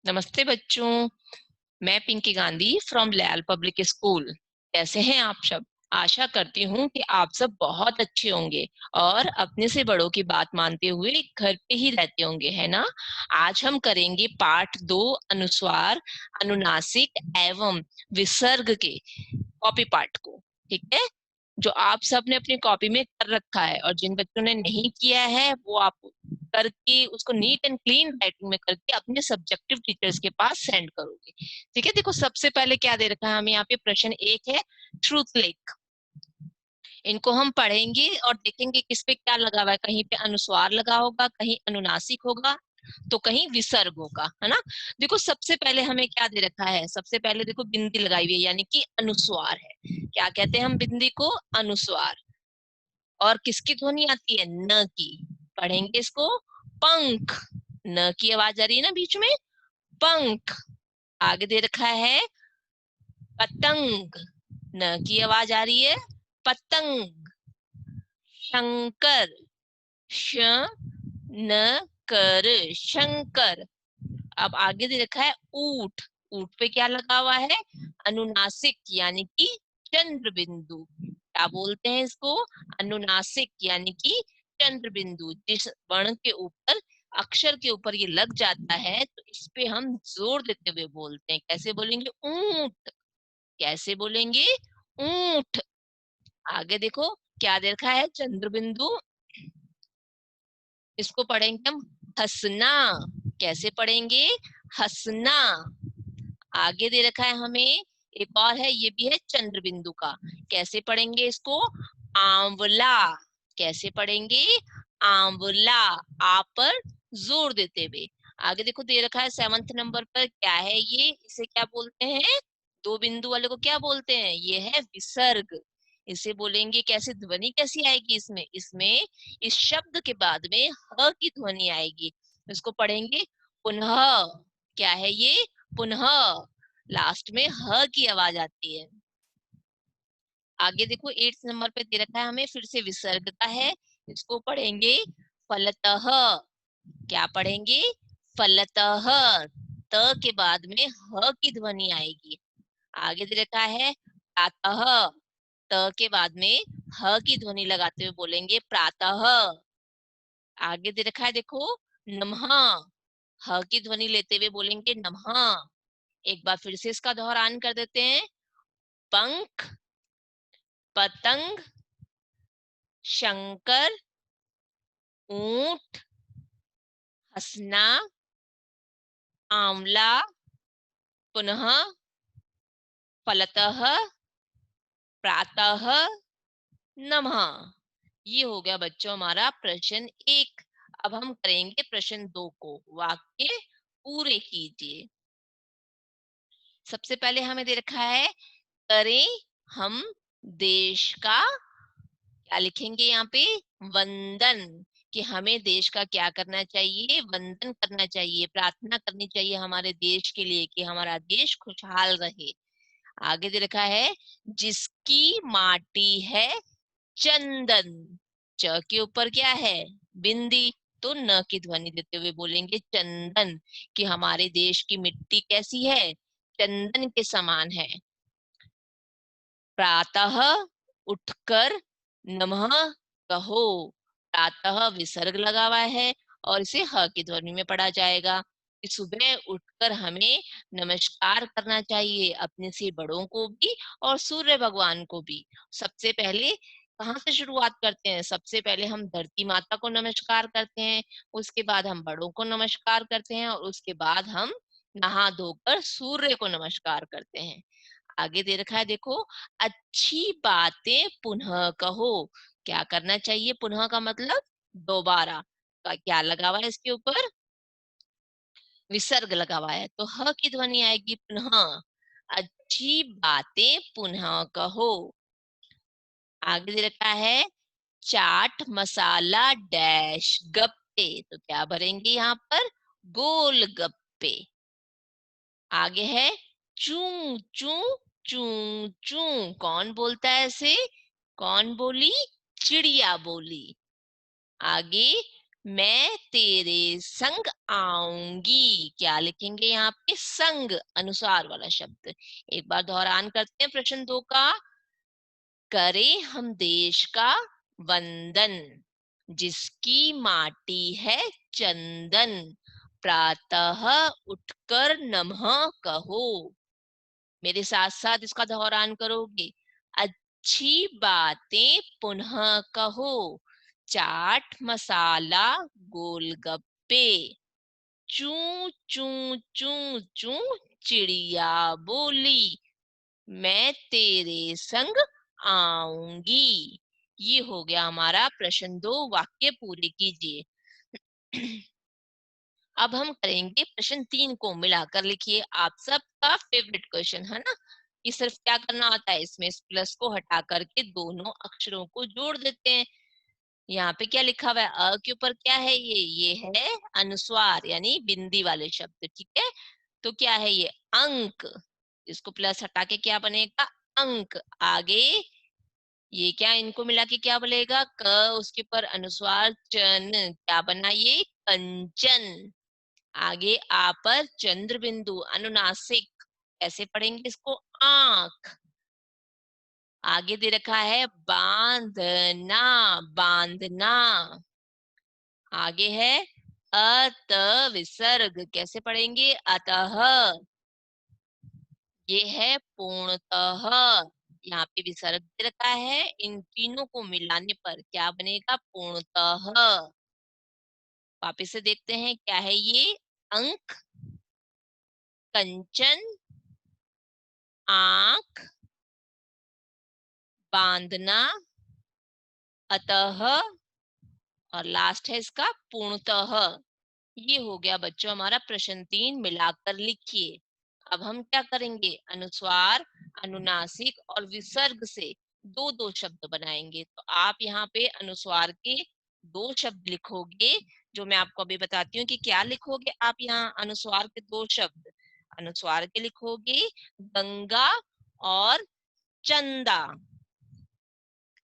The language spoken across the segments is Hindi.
नमस्ते बच्चों। मैं पिंकी गांधी फ्रॉम लयाल पब्लिक स्कूल। कैसे हैं आप सब? आशा करती हूँ कि आप सब बहुत अच्छे होंगे और अपने से बड़ों की बात मानते हुए घर पे ही रहते होंगे, है ना? आज हम करेंगे पाठ 2, अनुस्वार, अनुनासिक एवं विसर्ग के कॉपी पाठ को। ठीक है? जो आप सब ने अपनी कॉपी में कर रखा है और जिन बच्चों ने नहीं किया है वो आप करके उसको नीट एंड क्लीन राइटिंग में करके अपने सब्जेक्टिव टीचर्स के पास सेंड करोगे। ठीक है? देखो, सबसे पहले क्या दे रखा है हमें यहाँ पे, प्रश्न 1 है ट्रूथ लेख। इनको हम पढ़ेंगे और देखेंगे किस पे क्या लगा हुआ है। कहीं पे अनुस्वार लगा होगा, कहीं अनुनासिक होगा, तो कहीं विसर्ग होगा, है ना? देखो, सबसे पहले हमें क्या दे रखा है, सबसे पहले देखो बिंदी लगाई हुई है यानी कि अनुस्वार है। क्या कहते हैं हम बिंदी को? अनुस्वार। और किसकी ध्वनि आती है? न की। पढ़ेंगे इसको पंख। न की आवाज आ रही है ना बीच में, पंख। आगे दे रखा है पतंग। न की आवाज आ रही है, पतंग। शंकर। श न कर, शंकर। अब आगे दे रखा है ऊठ। ऊठ पे क्या लगा हुआ है? अनुनासिक यानी कि चंद्र बिंदु। क्या बोलते हैं इसको? अनुनासिक यानी कि चंद्र बिंदु। जिस वर्ण के ऊपर, अक्षर के ऊपर ये लग जाता है तो इस पे हम जोर देते हुए बोलते हैं। कैसे बोलेंगे? ऊंट। कैसे बोलेंगे? ऊंट। आगे देखो क्या दे रखा है? चंद्र बिंदु। इसको पढ़ेंगे हम हंसना। कैसे पढ़ेंगे? हंसना। आगे दे रखा है हमें एक और है, ये भी है चंद्र बिंदु का। कैसे पढ़ेंगे इसको? आंवला। कैसे पढ़ेंगे? आंवला। आ पर जोर देते हुए। आगे देखो दे रखा है 7th नंबर पर, क्या है ये? इसे क्या बोलते हैं? 2 बिंदु वाले को क्या बोलते हैं? ये है विसर्ग। इसे बोलेंगे कैसे? ध्वनि कैसी आएगी इसमें? इसमें इस शब्द के बाद में ह की ध्वनि आएगी। इसको पढ़ेंगे पुनः। क्या है ये? पुनः। लास्ट में ह की आवाज आती है। आगे देखो 8th नंबर पे दे रखा है हमें, फिर से विसर्ग का है। इसको पढ़ेंगे फलतः। क्या पढ़ेंगे? फलतः। त के बाद में ह की ध्वनि आएगी। आगे दे रखा है प्रातः। त के बाद में ह की ध्वनि लगाते हुए बोलेंगे प्रातः। आगे दे रखा है देखो नमः। ह की ध्वनि लेते हुए बोलेंगे नमः। एक बार फिर से इसका दोहरान कर देते हैं। पंख, पतंग, शंकर, ऊंट, हंसना, आंवला, पुनः, फलतः, प्रातः, नमः। ये हो गया बच्चों हमारा प्रश्न 1। अब हम करेंगे प्रश्न 2 को। वाक्य पूरे कीजिए। सबसे पहले हमें दे रखा है करें हम देश का, क्या लिखेंगे यहाँ पे? वंदन। कि हमें देश का क्या करना चाहिए? वंदन करना चाहिए, प्रार्थना करनी चाहिए हमारे देश के लिए कि हमारा देश खुशहाल रहे। आगे दे रखा है जिसकी माटी है चंदन। च के ऊपर क्या है? बिंदी। तो न की ध्वनि देते हुए बोलेंगे चंदन। कि हमारे देश की मिट्टी कैसी है? चंदन के समान है। प्रातः उठकर नमः कहो। प्रातः विसर्ग लगा हुआ है और इसे ह की ध्वनि में पढ़ा जाएगा। कि सुबह उठकर हमें नमस्कार करना चाहिए, अपने से बड़ों को भी और सूर्य भगवान को भी। सबसे पहले कहाँ से शुरुआत करते हैं? सबसे पहले हम धरती माता को नमस्कार करते हैं, उसके बाद हम बड़ों को नमस्कार करते हैं और उसके बाद हम नहा धोकर सूर्य को नमस्कार करते हैं। आगे दे रखा है देखो अच्छी बातें पुनः कहो। क्या करना चाहिए? पुनः का मतलब दोबारा। का क्या लगा हुआ है इसके ऊपर? विसर्ग लगा हुआ है, तो ह की ध्वनि आएगी पुनः। अच्छी बातें पुनः कहो। आगे दे रखा है चाट मसाला डैश गप्पे। तो क्या भरेंगे यहाँ पर? गोल गप्पे। आगे है चू चू चू चू। कौन बोलता है ऐसे? कौन बोली? चिड़िया बोली। आगे मैं तेरे संग आऊंगी। क्या लिखेंगे यहाँ पे? संग, अनुसार वाला शब्द। एक बार दोहरान करते हैं प्रश्न 2 का। करे हम देश का वंदन, जिसकी माटी है चंदन, प्रातः उठकर नमः कहो। मेरे साथ साथ इसका दोहरान करोगे। अच्छी बातें पुनः कहो, चाट मसाला गोलगप्पे, चू चू चू चू चिड़िया बोली, मैं तेरे संग आऊंगी। ये हो गया हमारा प्रश्न 2। वाक्य पूरे कीजिए। अब हम करेंगे प्रश्न 3 को मिलाकर लिखिए। आप सबका फेवरेट क्वेश्चन है ना। ये सिर्फ क्या करना होता है, इसमें इस प्लस को हटा करके दोनों अक्षरों को जोड़ देते हैं। यहाँ पे क्या लिखा हुआ है? अ के ऊपर क्या है? ये है अनुस्वार यानी बिंदी वाले शब्द। ठीक है, तो क्या है ये? अंक। इसको प्लस हटा के क्या बनेगा? अंक। आगे ये क्या, इनको मिला के क्या बनेगा? क, उसके ऊपर अनुस्वार चन, क्या बना ये? कंचन। आगे आ पर चंद्र बिंदु अनुनासिक, कैसे पढ़ेंगे इसको? आंख। आगे दे रखा है बांधना, बांधना। आगे है अत विसर्ग, कैसे पढ़ेंगे? अतः। ये है पूर्णतः, यहाँ पे विसर्ग दे रखा है। इन तीनों को मिलाने पर क्या बनेगा? पूर्णतः। वापिस से देखते हैं क्या है ये? अंक, कंचन, आंख, बांधना, अतः और लास्ट है इसका पूर्णतः। ये हो गया बच्चों हमारा प्रश्न 3। मिलाकर लिखिए। अब हम क्या करेंगे? अनुस्वार, अनुनासिक और विसर्ग से दो दो शब्द बनाएंगे। तो आप यहाँ पे अनुस्वार के दो शब्द लिखोगे, जो मैं आपको अभी बताती हूँ कि क्या लिखोगे। आप यहाँ अनुस्वार के दो शब्द, अनुस्वार के लिखोगे गंगा और चंदा।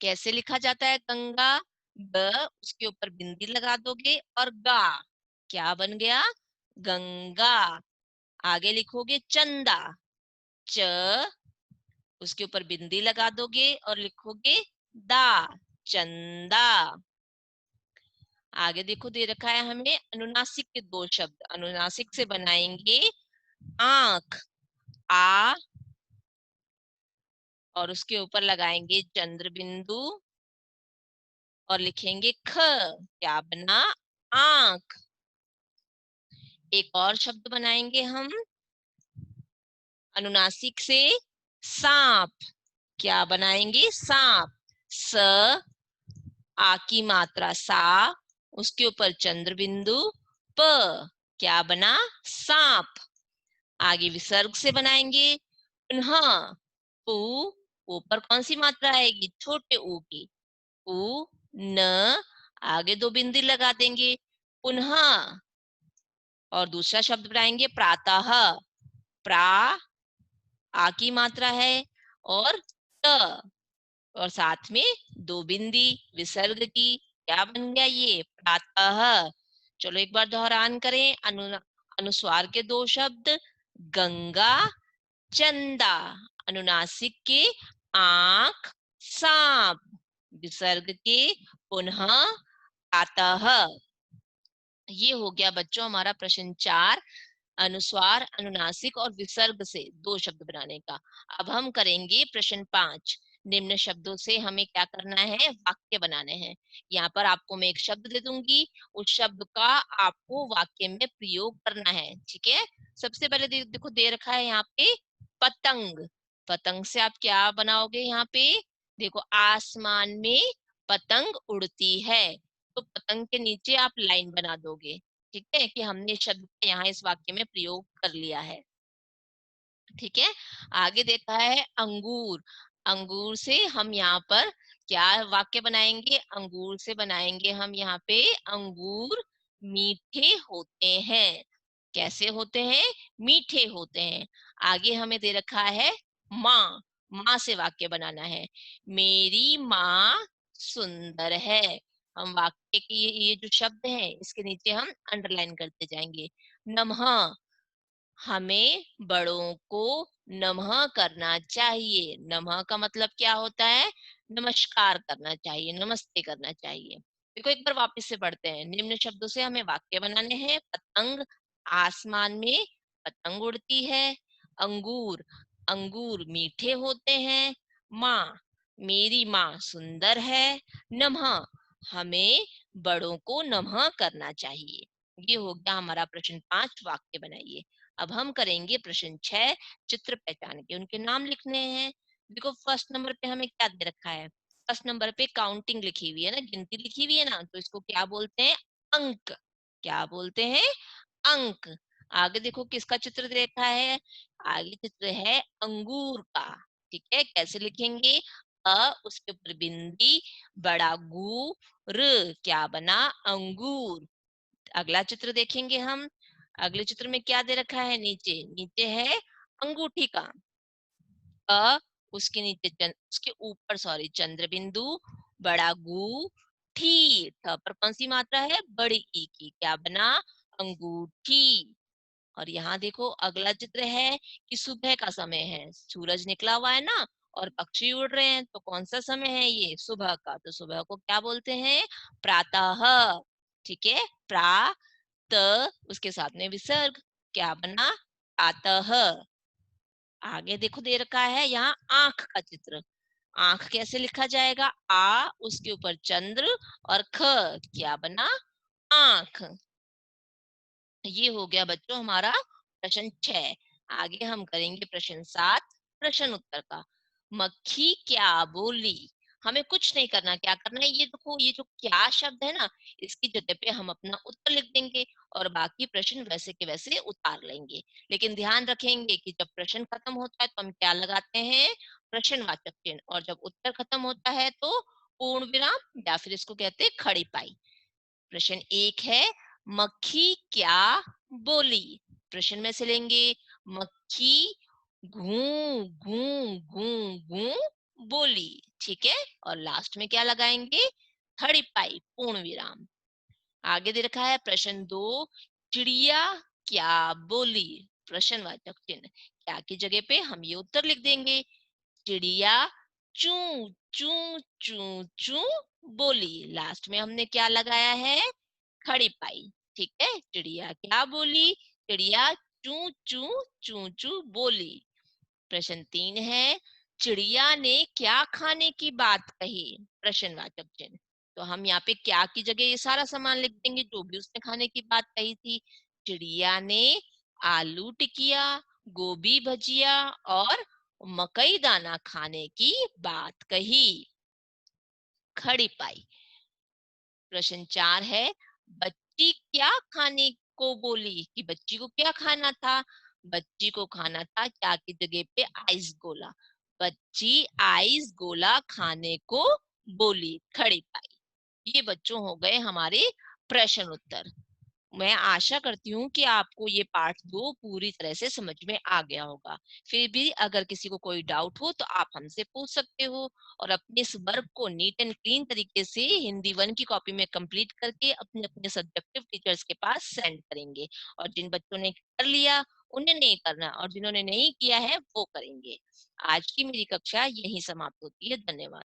कैसे लिखा जाता है गंगा? ग, उसके ऊपर बिंदी लगा दोगे और गा, क्या बन गया? गंगा। आगे लिखोगे चंदा, च, उसके ऊपर बिंदी लगा दोगे और लिखोगे दा, चंदा। आगे देखो दे रखा है हमें अनुनासिक के दो शब्द, अनुनासिक से बनाएंगे आंख, आ, और उसके ऊपर लगाएंगे चंद्र बिंदु और लिखेंगे ख, क्या बना? आंख। एक और शब्द बनाएंगे हम अनुनासिक से, सांप, क्या बनाएंगे? सांप। स, आ की मात्रा सा, उसके ऊपर चंद्र बिंदु, प, क्या बना? सांप। आगे विसर्ग से बनाएंगे पुनः, पू, ऊपर कौन सी मात्रा आएगी? छोटे ऊ की, उ, न, आगे दो बिंदी लगा देंगे पुनः। और दूसरा शब्द बनाएंगे प्रातः, प्रा, आ की मात्रा है और त, और साथ में दो बिंदी विसर्ग की, क्या बन गया ये? प्रातः। चलो एक बार दोहरान करें। अनुस्वार के दो शब्द गंगा, चंदा, अनुनासिक के आंख, सांप, विसर्ग के पुनः, प्रातः। ये हो गया बच्चों हमारा प्रश्न 4, अनुस्वार, अनुनासिक और विसर्ग से दो शब्द बनाने का। अब हम करेंगे प्रश्न 5। निम्न शब्दों से हमें क्या करना है? वाक्य बनाने हैं। यहाँ पर आपको मैं एक शब्द दे दूंगी, उस शब्द का आपको वाक्य में प्रयोग करना है। ठीक है, सबसे पहले देखो दे रखा है यहाँ पे पतंग। पतंग से आप क्या बनाओगे? यहाँ पे देखो आसमान में पतंग उड़ती है, तो पतंग के नीचे आप लाइन बना दोगे। ठीक है, कि हमने शब्द यहाँ इस वाक्य में प्रयोग कर लिया है। ठीक है, आगे देखा है अंगूर। अंगूर से हम यहाँ पर क्या वाक्य बनाएंगे? अंगूर से बनाएंगे हम यहाँ पे अंगूर मीठे होते हैं। कैसे होते हैं? मीठे होते हैं। आगे हमें दे रखा है माँ। माँ से वाक्य बनाना है, मेरी माँ सुंदर है। हम वाक्य के ये जो शब्द हैं इसके नीचे हम अंडरलाइन करते जाएंगे। नमः, हमें बड़ों को नमः करना चाहिए। नमः का मतलब क्या होता है? नमस्कार करना चाहिए, नमस्ते करना चाहिए। देखो एक बार वापस से पढ़ते हैं। निम्न शब्दों से हमें वाक्य बनाने हैं। पतंग, आसमान में पतंग उड़ती है। अंगूर, अंगूर मीठे होते हैं। माँ, मेरी माँ सुंदर है। नमः, हमें बड़ों को नमः करना चाहिए। ये हो गया हमारा प्रश्न 5। वाक्य बनाइए। अब हम करेंगे प्रश्न 6, चित्र पहचान के उनके नाम लिखने हैं। देखो फर्स्ट नंबर पे हमें क्या दे रखा है? फर्स्ट नंबर पे काउंटिंग लिखी हुई है ना, गिनती लिखी हुई है ना, तो इसको क्या बोलते हैं? अंक। क्या बोलते हैं? अंक। आगे देखो किसका चित्र दे रखा है? आगे चित्र है अंगूर का। ठीक है, कैसे लिखेंगे? उसके ऊपर बिंदी, बड़ा गू, र, क्या बना? अंगूर। अगला चित्र देखेंगे हम। अगले चित्र में क्या दे रखा है? नीचे नीचे है अंगूठी का उसके नीचे उसके ऊपर सॉरी चंद्र बिंदु, बड़ा गु, ठी। ठ पर कौन सी मात्रा है? बड़ी ई की। क्या बना? अंगूठी। और यहाँ देखो अगला चित्र है कि सुबह का समय है, सूरज निकला हुआ है ना और पक्षी उड़ रहे हैं, तो कौन सा समय है? ये सुबह का। तो सुबह को क्या बोलते हैं? प्रातः। ठीक है, प्रा त उसके साथ में विसर्ग। क्या बना? प्रातः। आगे देखो दे रखा है यहाँ आंख का चित्र। आंख कैसे लिखा जाएगा? उसके ऊपर चंद्र और ख। क्या बना? आंख। ये हो गया बच्चों हमारा प्रश्न 6। आगे हम करेंगे प्रश्न 7, प्रश्न उत्तर का। मक्खी क्या बोली? हमें कुछ नहीं करना। क्या करना है? ये देखो ये जो क्या शब्द है ना, इसकी जगह पे हम अपना उत्तर लिख देंगे और बाकी प्रश्न वैसे के वैसे उतार लेंगे। लेकिन ध्यान रखेंगे कि जब प्रश्न खत्म होता है तो हम क्या लगाते हैं? प्रश्नवाचक चिन्ह। और जब उत्तर खत्म होता है तो पूर्ण विराम या फिर इसको कहते हैं खड़ी पाई। प्रश्न 1 है, मक्खी क्या बोली? प्रश्न में से लेंगे मक्खी घू घू घू घू बोली। ठीक है, और लास्ट में क्या लगाएंगे? खड़ी पाई, पूर्ण विराम। आगे दे रखा है प्रश्न 2, चिड़िया क्या बोली? प्रश्नवाचक चिन्ह। क्या की जगह पे हम ये उत्तर लिख देंगे। चिड़िया चू चू चू चू बोली। लास्ट में हमने क्या लगाया है? खड़ी पाई। ठीक है, चिड़िया क्या बोली? चिड़िया चू चू चू चू बोली। प्रश्न 3 है, चिड़िया ने क्या खाने की बात कही? प्रश्नवाचक चिन्ह। तो हम यहाँ पे क्या की जगह ये सारा सामान लिख देंगे जो भी उसने खाने की बात कही थी। चिड़िया ने आलू टिकिया, गोभी भजिया और मकई दाना खाने की बात कही। खड़ी पाई। प्रश्न 4 है, बच्ची क्या खाने को बोली? कि बच्ची को क्या खाना था? बच्ची को खाना था क्या की जगह पे? आइस गोला। बच्ची आइस गोला खाने को बोली। खड़ी पाई। ये बच्चों हो गए हमारे प्रश्न उत्तर। मैं आशा करती हूँ कि आपको ये पार्ट 2 पूरी तरह से समझ में आ गया होगा। फिर भी अगर किसी को कोई डाउट हो तो आप हमसे पूछ सकते हो और अपने इस वर्क को नीट एंड क्लीन तरीके से हिंदी 1 की कॉपी में कंप्लीट करके अपने अपने सब्जेक्टिव टीचर्स के पास सेंड करेंगे। और जिन बच्चों ने कर लिया उन्हें नहीं करना और जिन्होंने नहीं किया है वो करेंगे। आज की मेरी कक्षा यहीं समाप्त होती है। धन्यवाद।